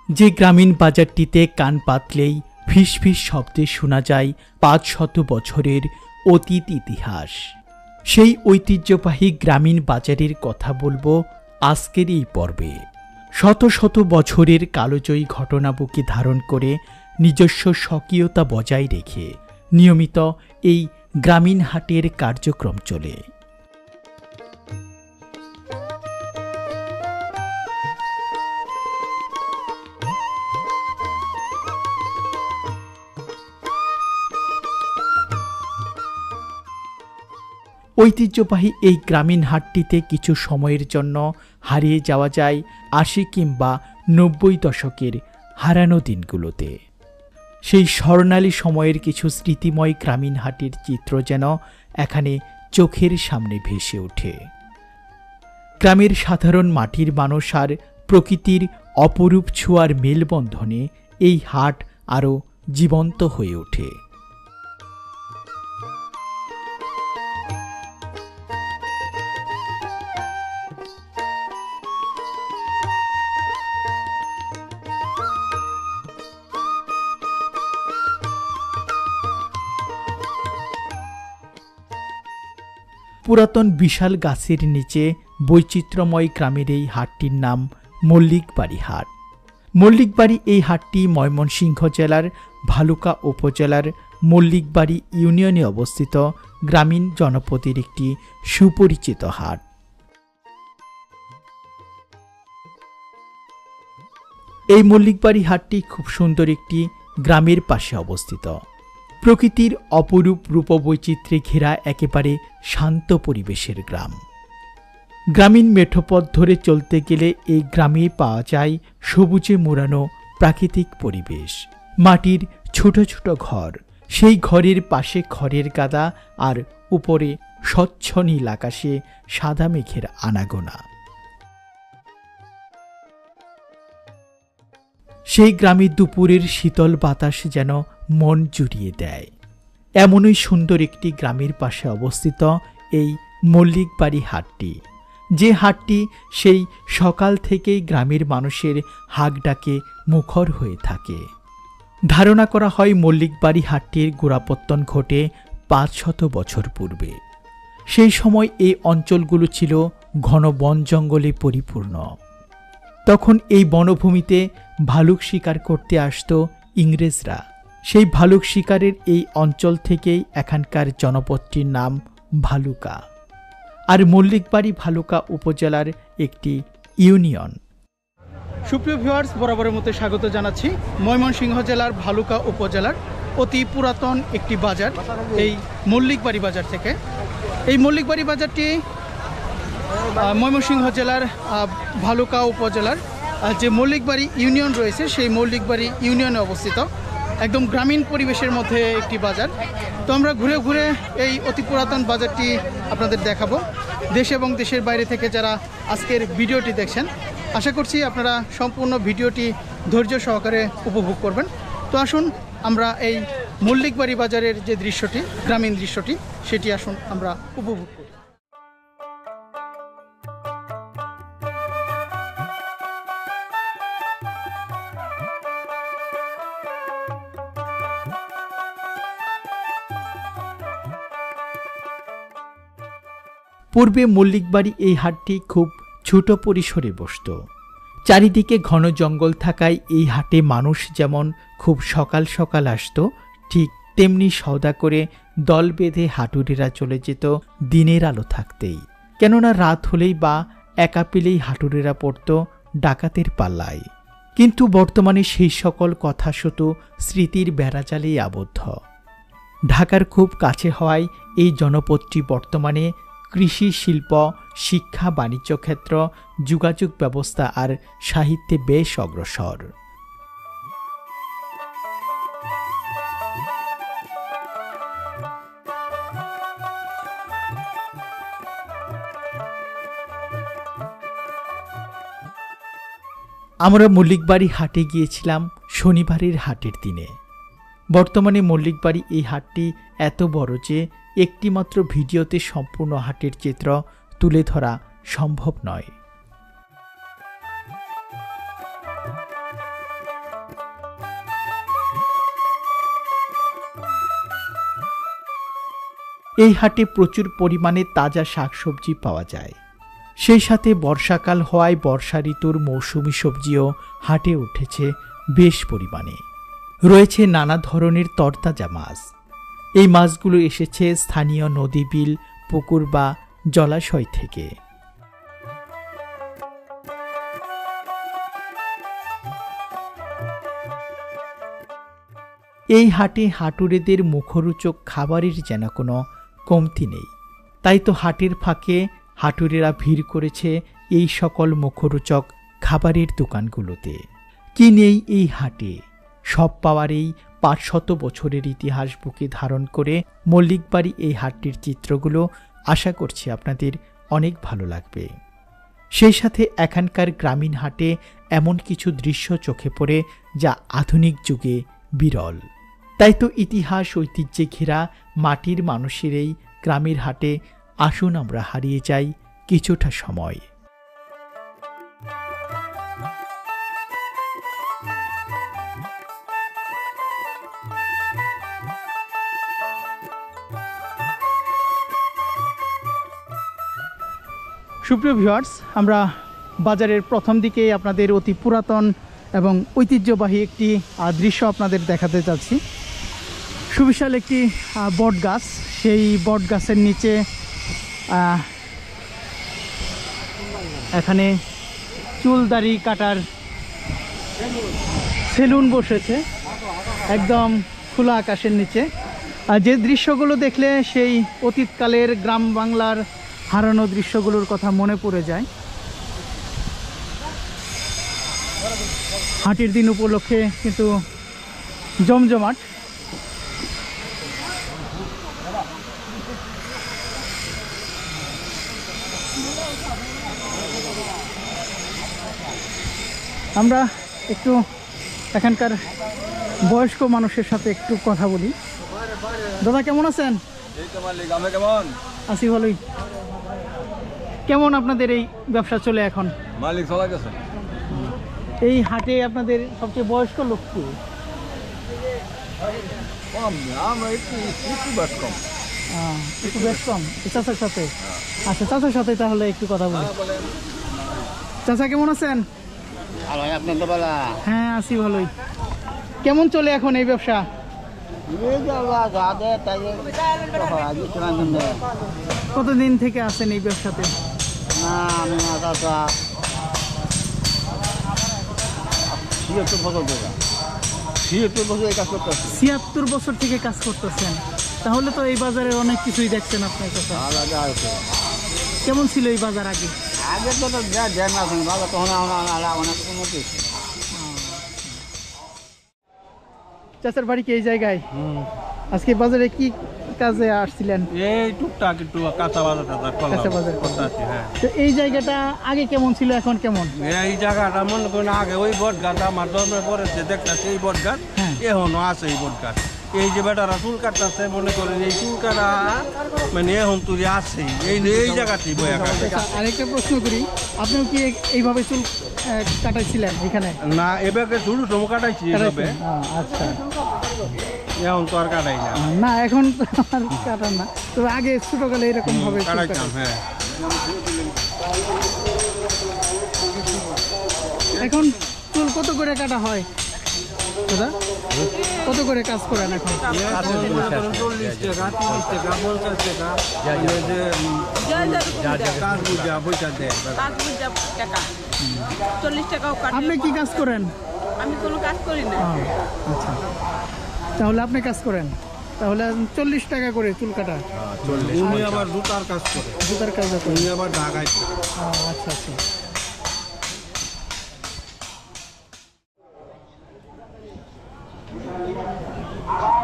যে গ্রামীণ বাজারটিতে কান পাতলেই ফিস ফিস শব্দে শোনা যায় ৫০০ বছরের অতীত ইতিহাস। সেই ঐতিহ্যবাহী গ্রামীণ বাজারের কথা বলবো আজকের এই পর্বে। শত শত বছরের কালজয়ী ঘটনাবুকে ধারণ করে নিজস্ব স্বকীয়তা বজায় রেখে নিয়মিত এই গ্রামীণ হাটের কার্যক্রম চলে। ঐতিহ্যবাহী এই গ্রামীণ হাটটিতে কিছু সময়ের জন্য হারিয়ে যাওয়া যায় ৮০ কিংবা ৯০ দশকের হারানো দিনগুলোতে। সেই স্বর্ণালী সময়ের কিছু স্মৃতিময় গ্রামীণ হাটের চিত্র যেন এখানে চোখের সামনে ভেসে ওঠে। গ্রামের সাধারণ মাটির মানুষ আর প্রকৃতির অপরূপ ছোঁয়ার মেলবন্ধনে এই হাট আরও জীবন্ত হয়ে ওঠে। পুরাতন বিশাল গাছের নিচে বৈচিত্র্যময় গ্রামের এই হাটটির নাম মল্লিকবাড়ি হাট। মল্লিকবাড়ি এই হাটটি ময়মনসিংহ জেলার ভালুকা উপজেলার মল্লিকবাড়ি ইউনিয়নে অবস্থিত গ্রামীণ জনপদের একটি সুপরিচিত হাট। এই মল্লিকবাড়ি হাটটি খুব সুন্দর একটি গ্রামের পাশে অবস্থিত। প্রকৃতির অপরূপ রূপবৈচিত্র্যে ঘেরা একেবারে শান্ত পরিবেশের গ্রাম। গ্রামীণ মেঠোপথ ধরে চলতে গেলে এই গ্রামে পাওয়া যায় সবুজে মোড়ানো প্রাকৃতিক পরিবেশ, মাটির ছোট ছোট ঘর, সেই ঘরের পাশে খড়ের গাদা, আর উপরে স্বচ্ছ নীল আকাশে সাদা মেঘের আনাগোনা। সেই গ্রামে দুপুরের শীতল বাতাস যেন মন জুড়িয়ে দেয়। এমনই সুন্দর একটি গ্রামের পাশে অবস্থিত এই মল্লিকবাড়ি হাটটি, যে হাটটি সেই সকাল থেকেই গ্রামের মানুষের হাক ডাকে মুখর হয়ে থাকে। ধারণা করা হয় মল্লিকবাড়ি হাটটির গোড়াপত্তন ঘটে ৫০০ বছর পূর্বে। সেই সময় এই অঞ্চলগুলো ছিল ঘন বন জঙ্গলে পরিপূর্ণ। তখন এই বনভূমিতে ভালুক শিকার করতে আসত ইংরেজরা। সেই ভালুক শিকারের এই অঞ্চল থেকেই এখানকার জনপদটির নাম ভালুকা। আর মল্লিকবাড়ি ভালুকা উপজেলার একটি ইউনিয়ন। সুপ্রিয় ভিউয়ার্স, বরাবরের মতো স্বাগত জানাচ্ছি ময়মনসিংহ জেলার ভালুকা উপজেলার অতি পুরাতন একটি বাজার, এই মল্লিকবাড়ি বাজার থেকে। এই মল্লিকবাড়ি বাজারটি ময়মনসিংহ জেলার ভালুকা উপজেলার যে মল্লিকবাড়ি ইউনিয়ন রয়েছে সেই মল্লিকবাড়ি ইউনিয়নে অবস্থিত একদম গ্রামীণ পরিবেশের মধ্যে একটি বাজার। তো আমরা ঘুরে ঘুরে এই অতি পুরাতন বাজারটি আপনাদের দেখাবো। দেশ এবং দেশের বাইরে থেকে যারা আজকের ভিডিওটি দেখছেন, আশা করছি আপনারা সম্পূর্ণ ভিডিওটি ধৈর্য সহকারে উপভোগ করবেন। তো আসুন আমরা এই মল্লিকবাড়ি বাজারের যে দৃশ্যটি, গ্রামীণ দৃশ্যটি, সেটি আসুন আমরা উপভোগ করি। পূর্বে মল্লিকবাড়ি এই হাটটি খুব ছোট পরিসরে বসত। চারিদিকে ঘন জঙ্গল থাকায় এই হাটে মানুষ যেমন খুব সকাল সকাল আসত, ঠিক তেমনি সওদা করে দল বেঁধে হাটুরেরা চলে যেত দিনের আলো থাকতেই। কেননা রাত হলেই বা একা পেলেই হাটুরেরা পড়ত ডাকাতের পাল্লায়। কিন্তু বর্তমানে সেই সকল কথা শুধু স্মৃতির বেড়াজালেই আবদ্ধ। ঢাকার খুব কাছে হওয়ায় এই জনপদটি বর্তমানে কৃষি, শিল্প, শিক্ষা, বাণিজ্য ক্ষেত্র, যোগাযোগ ব্যবস্থা আর সাহিত্যে বেশ অগ্রসর। আমরা মল্লিকবাড়ি হাটে গিয়েছিলাম শনিবারের হাটের দিনে। বর্তমানে মল্লিকবাড়ি এই হাটটি এত বড় যে একটিমাত্র ভিডিওতে সম্পূর্ণ হাটের চিত্র তুলে ধরা সম্ভব নয়। এই হাটে প্রচুর পরিমাণে তাজা শাকসবজি পাওয়া যায়। সেই সাথে বর্ষাকাল হওয়ায় বর্ষা ঋতুর মৌসুমি সবজিও হাটে উঠেছে বেশ পরিমাণে। রয়েছে নানা ধরনের তরতাজা মাছ। এই মাছগুলো এসেছে স্থানীয় নদী, বিল, পুকুর বা জলাশয় থেকে। এই হাটে হাটুরেদের মুখরোচক খাবারের যেন কোনো কমতি নেই। তাই তো হাটের ফাঁকে হাটুরেরা ভিড় করেছে এই সকল মুখরোচক খাবারের দোকানগুলোতে। কি নেই এই হাটে? সব পাওয়ার এই 500 বছরের ইতিহাস বুকে ধারণ করে মল্লিকবাড়ি এই হাটটির চিত্রগুলো আশা করছি আপনাদের অনেক ভালো লাগবে। সেই সাথে এখানকার গ্রামীণ হাটে এমন কিছু দৃশ্য চোখে পড়ে যা আধুনিক যুগে বিরল। তাই তো ইতিহাস ঐতিহ্যে ঘেরা মাটির মানুষের এই গ্রামের হাটে আসুন আমরা হারিয়ে যাই কিছুটা সময়। সুপ্রিয় ভিউয়ার্স, আমরা বাজারের প্রথম দিকেই আপনাদের অতি পুরাতন এবং ঐতিহ্যবাহী একটি দৃশ্য আপনাদের দেখাতে চাচ্ছি। সুবিশাল একটি বট গাছ, সেই বট গাছের নিচে এখানে চুল দাড়ি কাটার সেলুন বসেছে একদম খোলা আকাশের নিচে। যে দৃশ্যগুলো দেখলে সেই অতীতকালের গ্রাম বাংলার হারানো দৃশ্যগুলোর কথা মনে পড়ে যায়। হাটের দিন উপলক্ষে কিন্তু জমজমাট। আমরা একটু এখানকার বয়স্ক মানুষের সাথে একটু কথা বলি। দাদা কেমন আছেন? আছি ভালোই। কেমন আপনাদের এই ব্যবসা চলে এখন? মালিক চলাই গেছে। এই হাটে আপনাদের সবচেয়ে বয়স্ক লোক কি? কম, আমরা একটু বেশ কম। একটু বেশ কম চাচার সাথে। আচ্ছা, চাচার সাথে তাহলে একটু কথা বলি। চাচা কেমন আছেন? হ্যাঁ আছি ভালোই। কেমন চলে এখন এই ব্যবসা? কতদিন থেকে আছেন এই ব্যবসাতে? না আমি 76 বছর থেকে কাজ করতেছেন। তাহলে তো এই বাজারে অনেক কিছুই দেখছেন আপনার কাছে। কেমন ছিল এই বাজার আগে? আগে তো দেন না বাজার তখন অনেক উন্নতি। চাচার বাড়ি কি এই জায়গায়? আজকে বাজারে কি কাজে আসছিলেন? এই টুকটাক একটু কাঁচা বাজার কাঁচা বাজার করতে আছি। হ্যাঁ, তো এই জায়গাটা আগে কেমন ছিল, এখন কেমন? এই জায়গাটা মনে করেন আগে ওই বট গাছ আমার জন্মের পরে যে দেখতেছি এই বট গাছ এখনো আছে। এই বট গাছ এই যে বেটারা চুল কাটতেছে মনে করেন এই চুল কাটা মানে এখন তুই আছে এই জায়গাতেই বয়া কাটে। আরেকটা প্রশ্ন করি, আপনিও কি এইভাবে চুল কাটাইছিলেন এখানে? না, এবারে ঝুড়ু টমু কাটাইছি এইভাবে। আচ্ছা, এখন তো আর কাটাই না। না এখন তো আর কাটান না, তবে আগে ছোটকালে এরকম ভাবে কাটাইতাম। হ্যাঁ, এখন চুল কত করে কাটা হয় দাদা? কত করে কাজ করেন এখন? 40 টাকা, 30 টাকা, 50 টাকা কাজ বুঝা পয়সা দেয়। 40 টাকাও কাটে। আপনি কি কাজ করেন? আমি কোনো কাজ করি না। আচ্ছা, তাহলে আপনি কাজ করেন, তাহলে 40 টাকা করে চুল কাটা। উনি আবার জুতার কাজ করে। জুতার কাজ করেন? উনি আবার ঢাকায়। আচ্ছা আচ্ছা।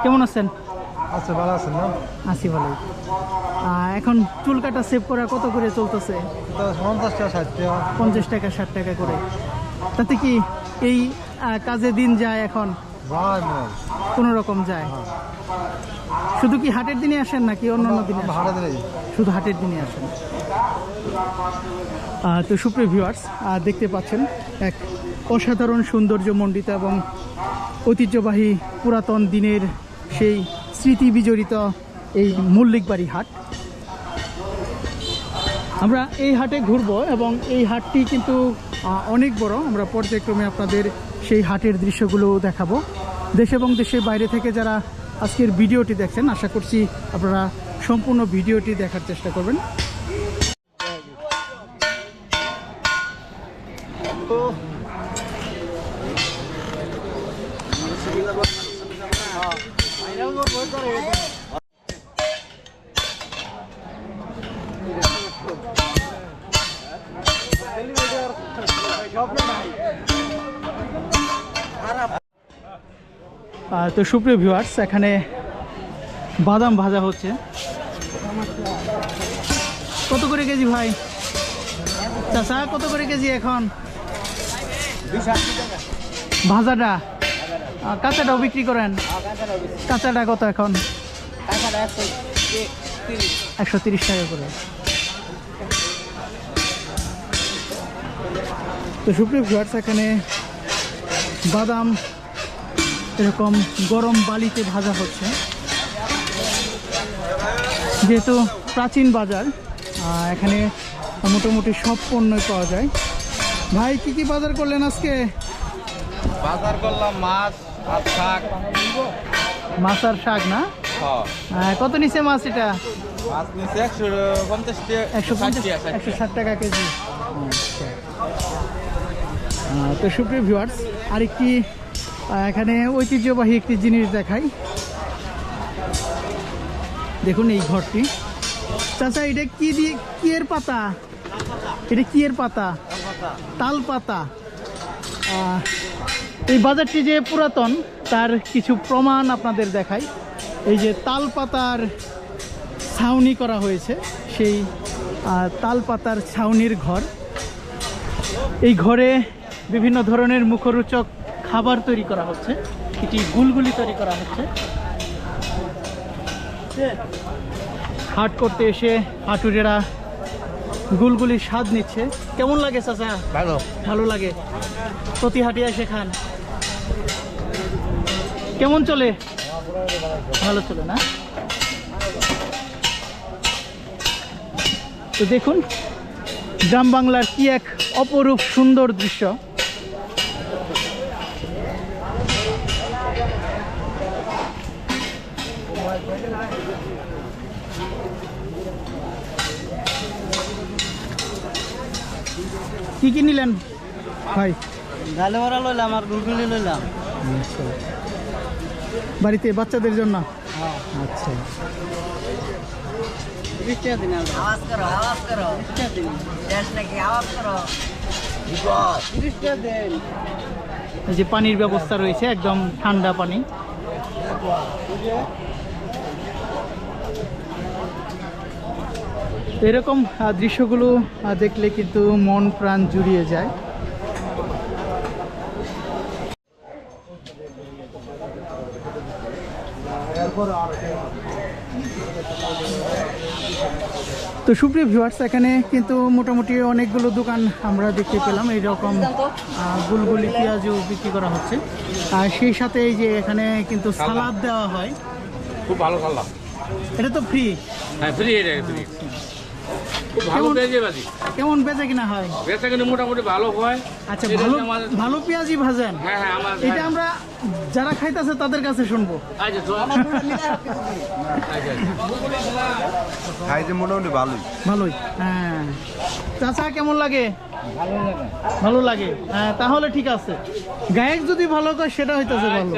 কেমন আছেন? আচ্ছা, ভালো আছেন না? আছি ভালোই। এখন চুল কাটা সেভ করা কত করে চলতেছে? 50 টাকা, 60 টাকা। 50 টাকা 60 টাকা করে। তাতে কি এই কাজে দিন যায় এখন? কোনো রকম যায়। শুধু কি হাটের দিনে আসেন নাকি অন্যান্য দিনে? শুধু হাটের দিনে আসেন। তো সুপ্রিয় ভিউয়ার্স, দেখতে পাচ্ছেন এক অসাধারণ সৌন্দর্য মণ্ডিত এবং ঐতিহ্যবাহী পুরাতন দিনের সেই স্মৃতি বিজড়িত এই মল্লিকবাড়ি হাট। আমরা এই হাটে ঘুরবো এবং এই হাটটি কিন্তু অনেক বড়। আমরা পর্যায়ক্রমে আপনাদের সেই হাটের দৃশ্যগুলো দেখাবো। দেশ এবং দেশের বাইরে থেকে যারা আজকের ভিডিওটি দেখছেন, আশা করছি আপনারা সম্পূর্ণ ভিডিওটি দেখার চেষ্টা করবেন। তো সুপ্রিয় ভিউয়ার্স, এখানে বাদাম ভাজা হচ্ছে। কত করে কেজি ভাই? চাচা কত করে কেজি এখন ভাজাটা? কাঁচাটাও বিক্রি করেন? কাঁচাটা কত এখন? 130 টাকা করে। তো সুপ্রিয় ভিউয়ার্স, এখানে বাদাম এরকম গরম বালিতে ভাজা হচ্ছে। যেহেতু প্রাচীন বাজার, এখানে মোটামুটি সব পণ্যই পাওয়া যায়। ভাই কি কি বাজার করলেন আজকে? বাজার করলাম মাছ আর শাক। মাছ আর শাক না? কত নিচে মাছ? এটা মাছ নিচে 160 টাকা কেজি। তো সুপ্রিয় ভিউয়ার্স, আরেকটি এখানে ঐতিহ্যবাহী একটি জিনিস দেখাই। দেখুন এই ঘরটি। চাচা এটা কি দিয়ে, কি এর পাতা? এটা কি এর পাতা? তাল পাতা। এই বাজারটি যে পুরাতন তার কিছু প্রমাণ আপনাদের দেখাই। এই যে তাল পাতার ছাউনি করা হয়েছে, সেই তাল পাতার ছাউনির ঘর। এই ঘরে বিভিন্ন ধরনের মুখরোচক খাবার তৈরি করা হচ্ছে। এটি গুলগুলি তৈরি করা হচ্ছে। হাট করতে এসে হাটুরেরা গুলগুলির স্বাদ নিচ্ছে। কেমন লাগে চাচা? ভালো। ভালো লাগে। প্রতি হাটে এসে খান? কেমন চলে? ভালো চলে না? তো দেখুন গ্রাম বাংলার কি এক অপরূপ সুন্দর দৃশ্য। কি কি নিলেন ভাই? ডালে বড়া লইলাম আর গুলগুলি লইলাম। বাড়িতে বাচ্চাদের জন্য? আচ্ছা। আওয়াজ করো, আওয়াজ করো। দেশ নাকি আওয়াজ করো। এই যে পানির ব্যবস্থা রয়েছে, একদম ঠান্ডা পানি। এরকম দৃশ্যগুলো দেখলে কিন্তু মন প্রাণ জুড়িয়ে যায়। তো সুপ্রিয় ভিউয়ার্স, এখানে কিন্তু মোটামুটি অনেকগুলো দোকান আমরা দেখতে পেলাম। এইরকম গুলগুলি পেঁয়াজও বিক্রি করা হচ্ছে। আর সেই সাথে এই যে এখানে কিন্তু সালাদ দেওয়া হয়। খুব ভালো সালাদ। এটা তো ফ্রি? হ্যাঁ ফ্রি, এটা ফ্রি। খুব ভালো পেঁয়াজি ভাজি। কেমন বেচা কিনা হয়? বেচা কিনা মোটামুটি ভালো হয়। আচ্ছা, ভালো ভালো পেঁয়াজি ভাজেন? হ্যাঁ হ্যাঁ, আমার এটা আমরা যারা খাইতেছে তাদের কাছে শুনবো। আচ্ছা তো খাইতে মোটামুটি ভালোই। ভালোই। হ্যাঁ চাচা কেমন লাগে? ভালো লাগে। হ্যাঁ তাহলে ঠিক আছে। গায়ক যদি ভালো করে সেটা হইতেছে ভালো।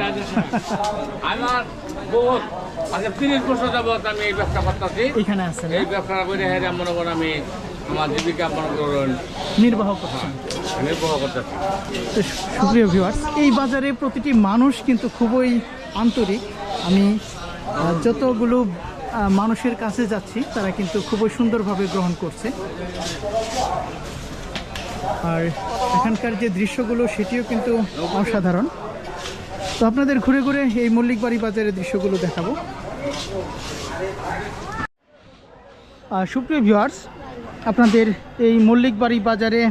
আমার বহুত আচ্ছা 30 বছর যাবত আমি এই ব্যবসা করতেছি। এখানে আছেন? এই ব্যবসা করে হেরে মনে করেন আমি আমার জীবিকা মনে করেন নির্বাহ করছেন। নির্বাহ করতেছি। তো সুপ্রিয় ভিউয়ার্স, এই বাজারে প্রতিটি মানুষ কিন্তু খুবই আন্তরিক। আমি যতগুলো মানুষের কাছে যাচ্ছি তারা কিন্তু খুবই সুন্দরভাবে গ্রহণ করছে। আর এখানকার যে দৃশ্যগুলো সেটিও কিন্তু অসাধারণ। তো আপনাদের ঘুরে ঘুরে এই মল্লিকবাড়ি বাজারের দৃশ্যগুলো দেখাবো। সুপ্রিয় ভিউয়ার্স, আপনাদের এই মল্লিকবাড়ি বাজারে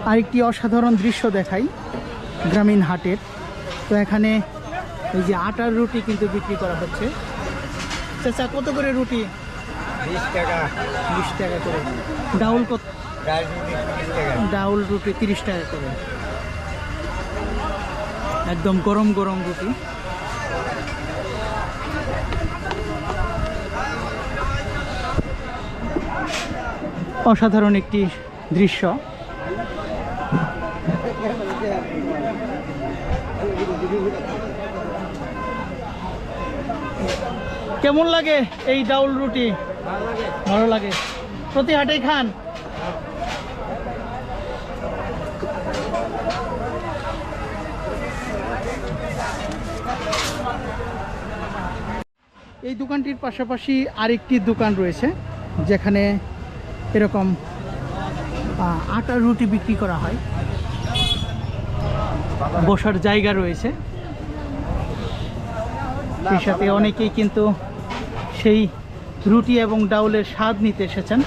আরেকটি অসাধারণ দৃশ্য দেখাই গ্রামীণ হাটের। তো এখানে এই যে আটার রুটি কিন্তু বিক্রি করা হচ্ছে। চাচা কত করে রুটি? 20 টাকা 20 টাকা করে। ডাউল কত? ডাল 20 টাকা ডাউল রুটি 30 টাকা করে। একদম গরম গরম রুটি। অসাধারণ একটি দৃশ্য। কেমন লাগে এই ডাউল রুটি? ভালো লাগে। প্রতি হাটেই খান? এই দোকানটির পাশাপাশি আরেকটি দোকান রয়েছে যেখানে এরকম আটার রুটি বিক্রি করা হয়। বসার জায়গা রয়েছে, সেই সাথে অনেকেই কিন্তু সেই রুটি এবং ডাউলের স্বাদ নিতে এসেছেন।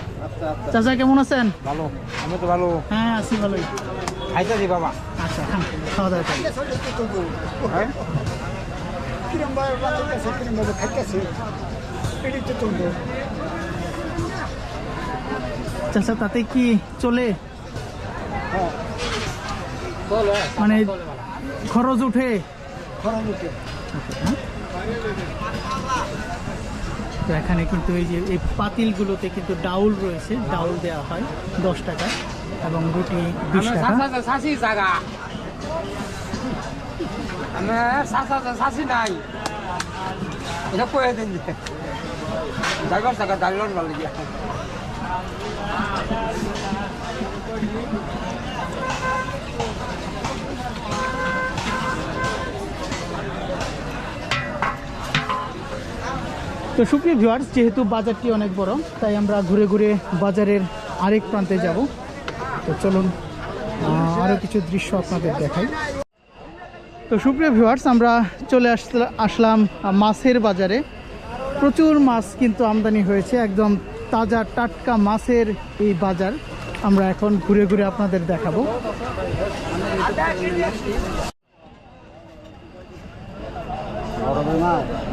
চাচা কেমন আছেন? ভালো, আমি তো ভালো। হ্যাঁ আছি ভালোই। খাইতে দি বাবা। আচ্ছা খান, খাওয়া দাওয়া করি। হ্যাঁ চাচা তাতে কি চলে? মানে খরচ উঠে? তো এখানে কিন্তু এই যে এই পাতিলগুলোতে কিন্তু ডাউল রয়েছে, ডাউল দেওয়া হয় 10 টাকা এবং রুটি 20 টাকা। শাসি জায়গা আমি শাসি নাই এটা কয়ে দিন জায়গার জায়গা দাঁড়িয়ে ভালো গিয়া তো সুপ্রিয় ভিউয়ার্স, যেহেতু বাজারটি অনেক বড় তাই আমরা ঘুরে ঘুরে বাজারের আরেক প্রান্তে যাব। তো চলুন আরও কিছু দৃশ্য আপনাদের দেখাই। তো সুপ্রিয় ভিউয়ার্স, আমরা চলে আসলাম মাছের বাজারে। প্রচুর মাছ কিন্তু আমদানি হয়েছে, একদম তাজা টাটকা মাছের এই বাজার আমরা এখন ঘুরে ঘুরে আপনাদের দেখাবো।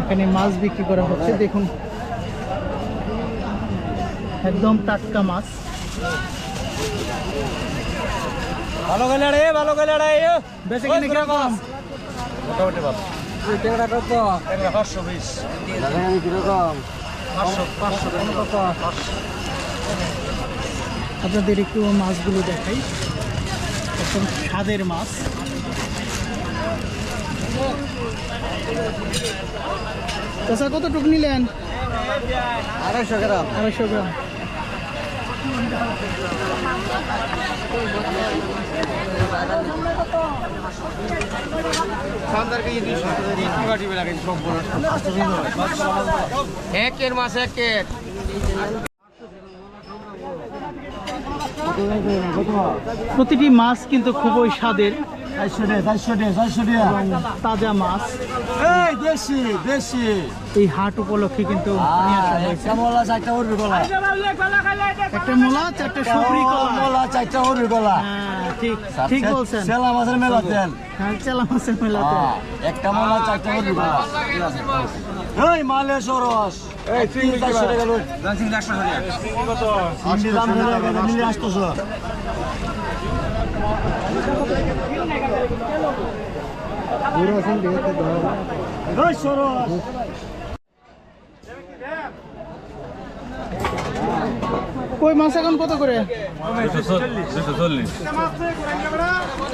এখানে মাছ বিক্রি করা হচ্ছে, দেখুন একদম টাটকা মাছ। ভালো গেলে রে, ভালো গেলে রে। বেঁচে কিনে কিরকম? মোটামুটি ভালো। টাকা কত? 520 কিরকম? 500 আপনাদের একটু মাছগুলো দেখাই, একদম স্বাদের মাছ। চাচা কতটুকু নিলেন? 250 গ্রাম 250 গ্রাম। একের মাছ একের প্রতিটি মাছ কিন্তু খুবই স্বাদের, 400 তাজা মাছ। এই দেশি দেশি এই হাট উপলক্ষে কিন্তু নিয়ে আসা হয়েছে। কমলা 4টা উড়বি গলা, একটা মোলা, 4টা সুপুরি কলা। কমলা 4টা উড়বি গলা। হ্যাঁ, ঠিক ঠিক বলছেন। সেলা মাছের মেলা তেল। হ্যাঁ, চেলা মাছের মেলাতে। একটা মোলা 4টা উড়বি গলা। এই মালে সরস, এই 400 টাকা লই। দাম কত? চিংড়ি দাম নিলে আসতেছ। এই সরস কই মাছ এখন কত করে? 240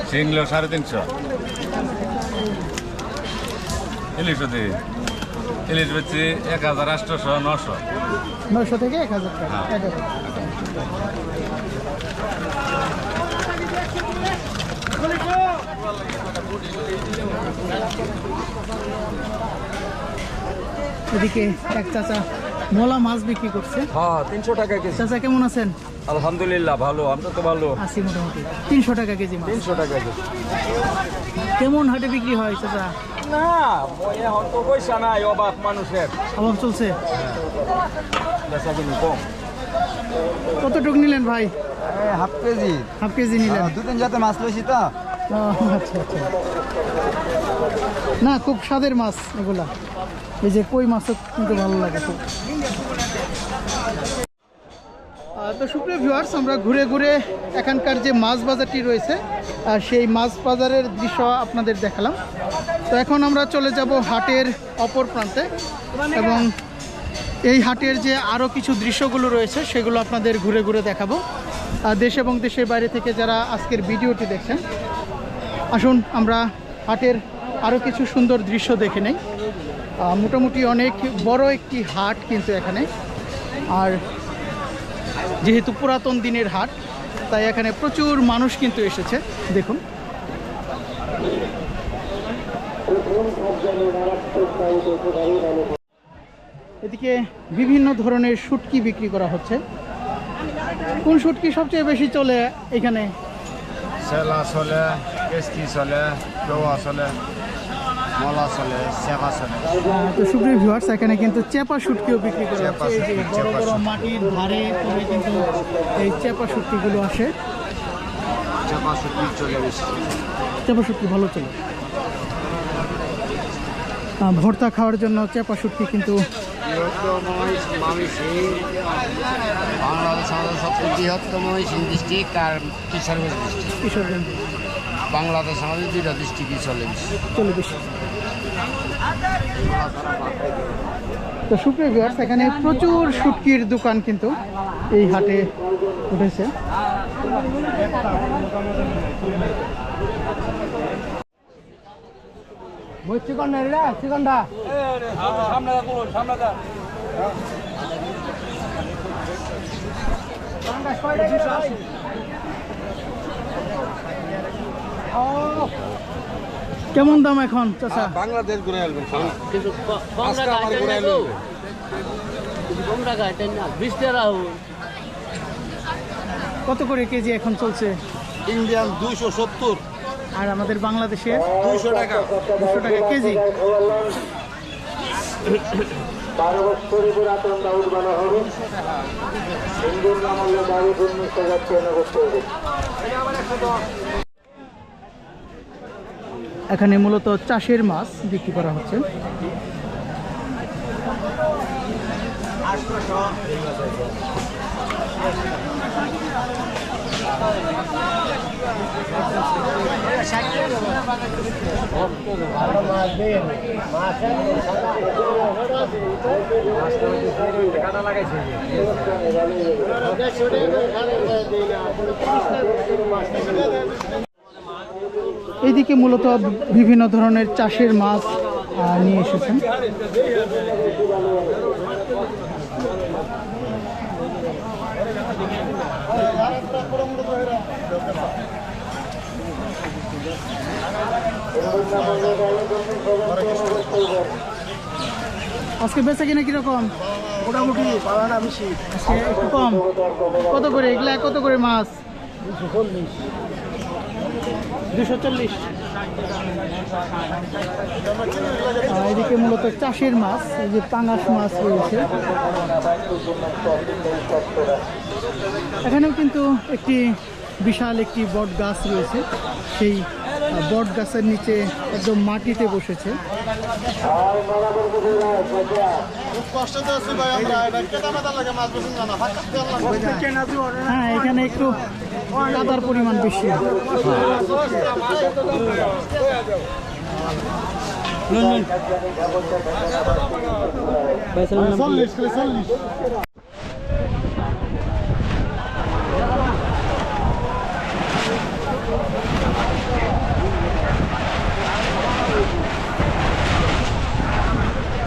শিংলো 350 ইলিশ হতে ইলিশ বেচছি 1800 900 900 থেকে 1000 টাকা। এদিকে এক চাচা মোলা মাছ বিক্রি করছে। হ্যাঁ 300 টাকা কেজি। চাচা কেমন আছেন? আলহামদুলিল্লাহ ভালো, আমরা তো ভালো। আছি মোটামুটি। 300 টাকা কেজি মাছ। 300 টাকা কেজি। কেমন হাটে বিক্রি হয় চাচা? না এখন তো পয়সা নাই, অভাব মানুষের, অভাব চলছে। বেচা কিনি কম। কতটুকু নিলেন ভাই? Half KG. হাফ কেজি নিলেন? 2-3 জাতের মাছ লইছি তো। আচ্ছা আচ্ছা। না, খুব স্বাদের মাছ এগুলা। এই যে কই মাছও কিন্তু ভালো লাগে খুব। তো সুপ্রিয় ভিউয়ার্স, আমরা ঘুরে ঘুরে এখানকার যে মাছ বাজারটি রয়েছে সেই মাছ বাজারের দৃশ্য আপনাদের দেখালাম। তো এখন আমরা চলে যাব হাটের অপর প্রান্তে এবং এই হাটের যে আরও কিছু দৃশ্যগুলো রয়েছে সেগুলো আপনাদের ঘুরে ঘুরে দেখাবো। দেশ এবং দেশের বাইরে থেকে যারা আজকের ভিডিওটি দেখছেন, আসুন আমরা হাটের আরও কিছু সুন্দর দৃশ্য দেখে নেই। মোটামুটি অনেক বড় একটি হাট কিন্তু এখানে, আর যেহেতু পুরাতন দিনের হাট তাই এখানে প্রচুর মানুষ কিন্তু এসেছে। দেখুন, এদিকে বিভিন্ন ধরনের শুটকি বিক্রি করা হচ্ছে। কোন শুটকি সবচেয়ে বেশি চলে এখানে? সেলা চলে, কেসকি চলে, লোয়া চলে, মলা চলে, চেপা চলে। তো সুপ্রিয় ভিউয়ার্স, এখানে কিন্তু চেপা শুটকিও বিক্রি করা চেপা হচ্ছে। এই যে শুটকি, বড় চেপা বড় শুটকি। মাটির ধারে করে কিন্তু এই চেপা শুটকিগুলো আসে। চেপা শুটকি চলে বেশি। চেপা শুটকি ভালো চলে। ভর্তা খাওয়ার জন্য চেপা শুটকি কিন্তু বাংলাদেশ আমাদের সবচেয়ে বৃহত্তম ডিস্ট্রিক্ট আর কিশোরগঞ্জ ডিস্ট্রিক্ট। কিশোরগঞ্জ বাংলাদেশ আমাদের দুইটা ডিস্ট্রিক্টই চলে বেশি। চলে বেশি। তো সুপ্রিয় ভিউয়ার্স, এখানে প্রচুর শুটকির দোকান কিন্তু এই হাটে উঠেছে। কেমন দাম এখন চাচা? বাংলাদেশ ঘুরে আসবেন কত করে কেজি এখন চলছে? ইন্ডিয়ান 270, আর আমাদের বাংলাদেশের 200 টাকা। 200 টাকা কেজি। এখানে মূলত চাষের মাছ বিক্রি করা হচ্ছে। এইদিকে মূলত বিভিন্ন ধরনের চাষের মাছ নিয়ে এসেছেন। আজকে বেচা কিনা কিরকম? মোটামুটি পাওয়াটা বেশি। আজকে একটু কম। কত করে এগুলা? কত করে মাছ? 240। এদিকে মূলত চাষের মাছ, এই যে পাঙাশ মাছ রয়েছে। এখানেও কিন্তু একটি বিশাল একটি বট গাছ রয়েছে। সেই বট গাছের নিচে একদম মাটিতে বসেছে। হ্যাঁ, এখানে একটু কাদার পরিমাণ বেশি।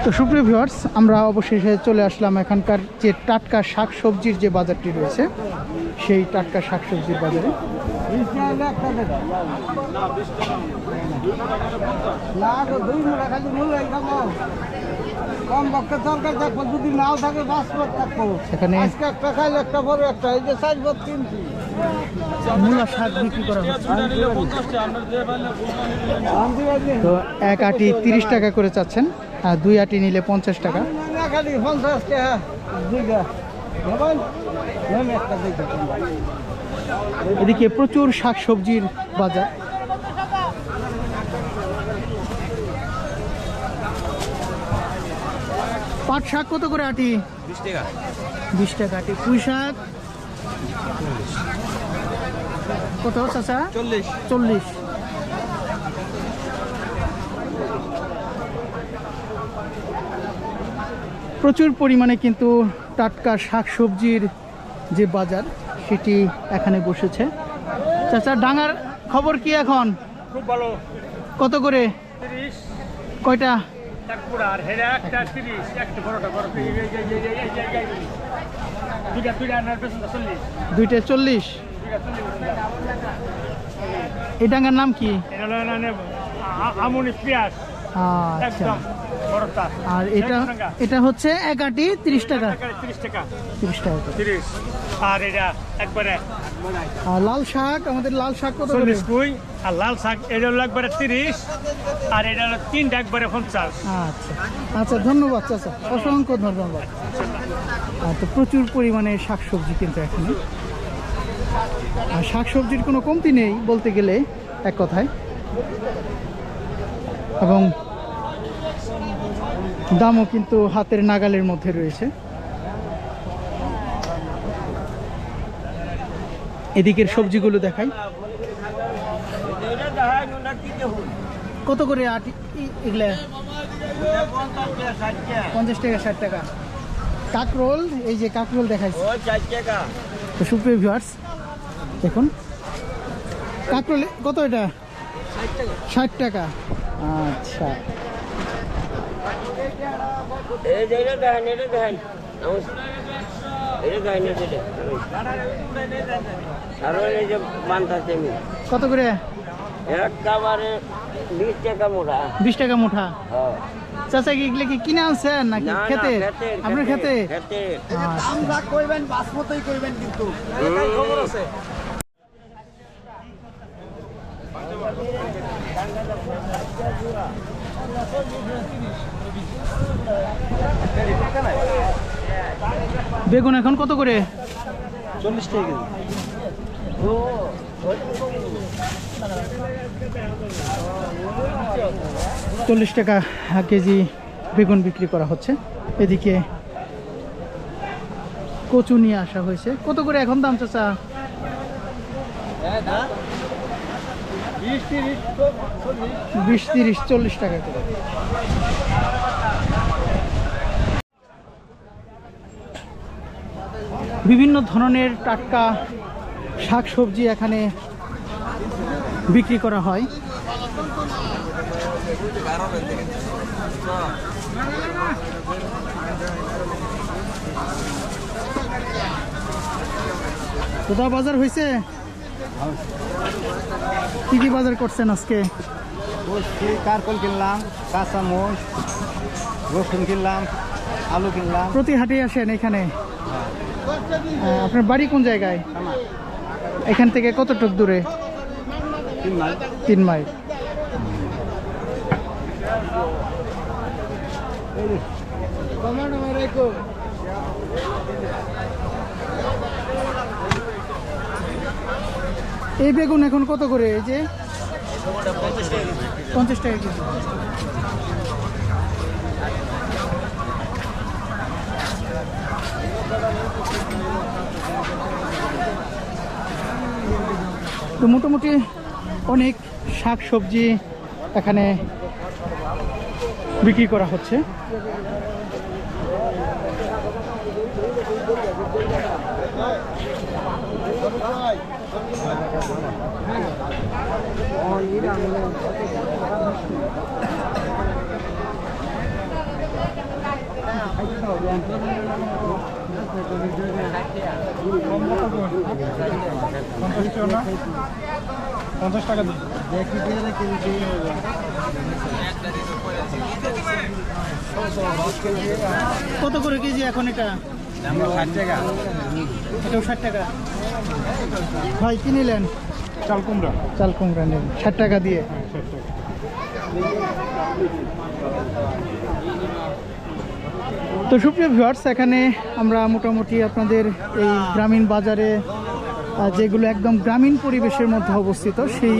তো সুপ্রিয় ভিউয়ার্স, আমরা অবশেষে চলে আসলাম এখানকার যে টাটকা শাকসবজির যে বাজারটি রয়েছে সেই টাটকা শাকসবজির বাজারে। কম পক্ষে তরকারি থাকবো, যদি নাও থাকে 5 পদ থাকবো। এখানে আজকে একটা খাইলে একটা পরে একটা, এই যে 4 পদ কিনছি। মূলা শাক বিক্রি করা হচ্ছে। তো এক আটি 30 টাকা করে চাচ্ছেন, আর 2 আটি নিলে 50 টাকা। খালি 50 টাকা দুইটা একটা দুইটা। এদিকে প্রচুর শাকসবজির বাজার। পাট শাক কত করে আটি? 20 টাকা। 20 টাকা আটি। পুঁই শাক কত চাচা? 40। প্রচুর পরিমাণে কিন্তু টাটকা শাকসবজির যে বাজার সেটি এখানে বসেছে। চাচা ডাঙার খবর কি এখন? খুব ভালো। কত করে? 30 কয়টা? এক পুরা আর হেরা একটা 30 একটা বড়টা বড় দুইটা না পেছন 40 দুইটা 40। এই ডাঙ্গার নাম কি? এটা হলো না আমনি পেঁয়াজ আচ্ছা। একদম বড়টা। আর এটা হচ্ছে এক আটি 30 টাকা। 30 টাকা 30 টাকা করে। 30 আর এটা একবারে আর লাল শাক, আমাদের লাল শাক কত করে? 40 কই। আর লাল শাক এটা হলো একবারে 30 আর এটা হলো 3টা একবারে 50। আচ্ছা আচ্ছা, ধন্যবাদ চাচা, অসংখ্য ধন্যবাদ। তো প্রচুর পরিমাণে শাকসবজি কিন্তু এখানে, আর শাকসবজির কোনো কমতি নেই বলতে গেলে এক কথায়, এবং দামও কিন্তু হাতের নাগালের মধ্যে রয়েছে। এদিকের সবজিগুলো দেখাই। কত করে আটি এগুলা? 50 টাকা 60 টাকা। কাকরোল, এই যে কাকরোল দেখাইছি, তো সুপ্রিয় ভিউয়ার্স দেখুন কাকরোল কত? এটা 60 টাকা। আচ্ছা, কত করে? 20 টাকা মুঠা। চাচা কি এগুলো কি কিনে আনছেন নাকি খেতে? আপনার খেতে? বেগুন এখন কত করে? 40 টাকা কেজি। 40 টাকা কেজি বেগুন বিক্রি করা হচ্ছে। এদিকে কচু নিয়ে আসা হয়েছে। কত করে এখন দাম চাচা? 20, 30, 40 টাকা করে। বিভিন্ন ধরনের টাটকা শাকসবজি এখানে বিক্রি করা হয়। কোথাও বাজার হয়েছে? কি কি বাজার করছেন আজকে? কারকল কিনলাম, কাঁচামরিচ, রসুন কিনলাম, আলু কিনলাম। প্রতি হাটে আসেন এখানে? আপনার বাড়ি কোন জায়গায়? এখান থেকে কতটুক দূরে? 3 মাইল। 3 মাইল। এই বেগুন এখন কত করে? এই যে 50 টাকা কেজি। তো মোটামুটি অনেক শাক সবজি এখানে বিক্রি করা হচ্ছে। কত করে কেজি এখন এটা? 60 টাকা। এটাও 60 টাকা। ভাই কি নিলেন? চাল কুমড়া। চাল কুমড়া নিলেন 60 টাকা দিয়ে। তো সুপ্রিয় ভিউয়ার্স, এখানে আমরা মোটামুটি আপনাদের এই গ্রামীণ বাজারে যেগুলো একদম গ্রামীণ পরিবেশের মধ্যে অবস্থিত সেই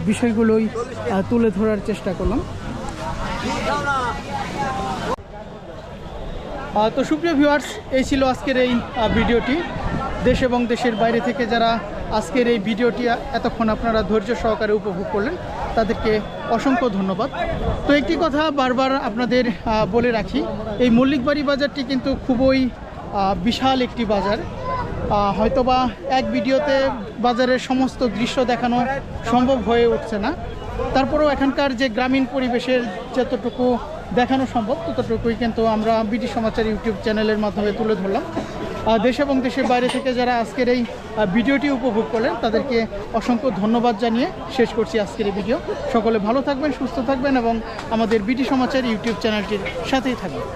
বিষয়গুলোই তুলে ধরার চেষ্টা করলাম। তো সুপ্রিয় ভিউয়ার্স, এই ছিল আজকের এই ভিডিওটি। দেশ এবং দেশের বাইরে থেকে যারা আজকের এই ভিডিওটি এতক্ষণ আপনারা ধৈর্য সহকারে উপভোগ করলেন, তাদেরকে অসংখ্য ধন্যবাদ। তো একটি কথা বারবার আপনাদের বলে রাখি, এই মল্লিকবাড়ি বাজারটি কিন্তু খুবই বিশাল একটি বাজার। হয়তোবা এক ভিডিওতে বাজারের সমস্ত দৃশ্য দেখানো সম্ভব হয়ে উঠছে না, তারপরেও এখানকার যে গ্রামীণ পরিবেশের যতটুকু দেখানো সম্ভব ততটুকুই কিন্তু আমরা বিডি সমাচার ইউটিউব চ্যানেলের মাধ্যমে তুলে ধরলাম। দেশ এবং দেশের বাইরে থেকে যারা আজকের এই ভিডিওটি উপভোগ করলেন, তাদেরকে অসংখ্য ধন্যবাদ জানিয়ে শেষ করছি আজকের এই ভিডিও। সকলে ভালো থাকবেন, সুস্থ থাকবেন এবং আমাদের বিডি সমাচার ইউটিউব চ্যানেলটির সাথেই থাকবেন।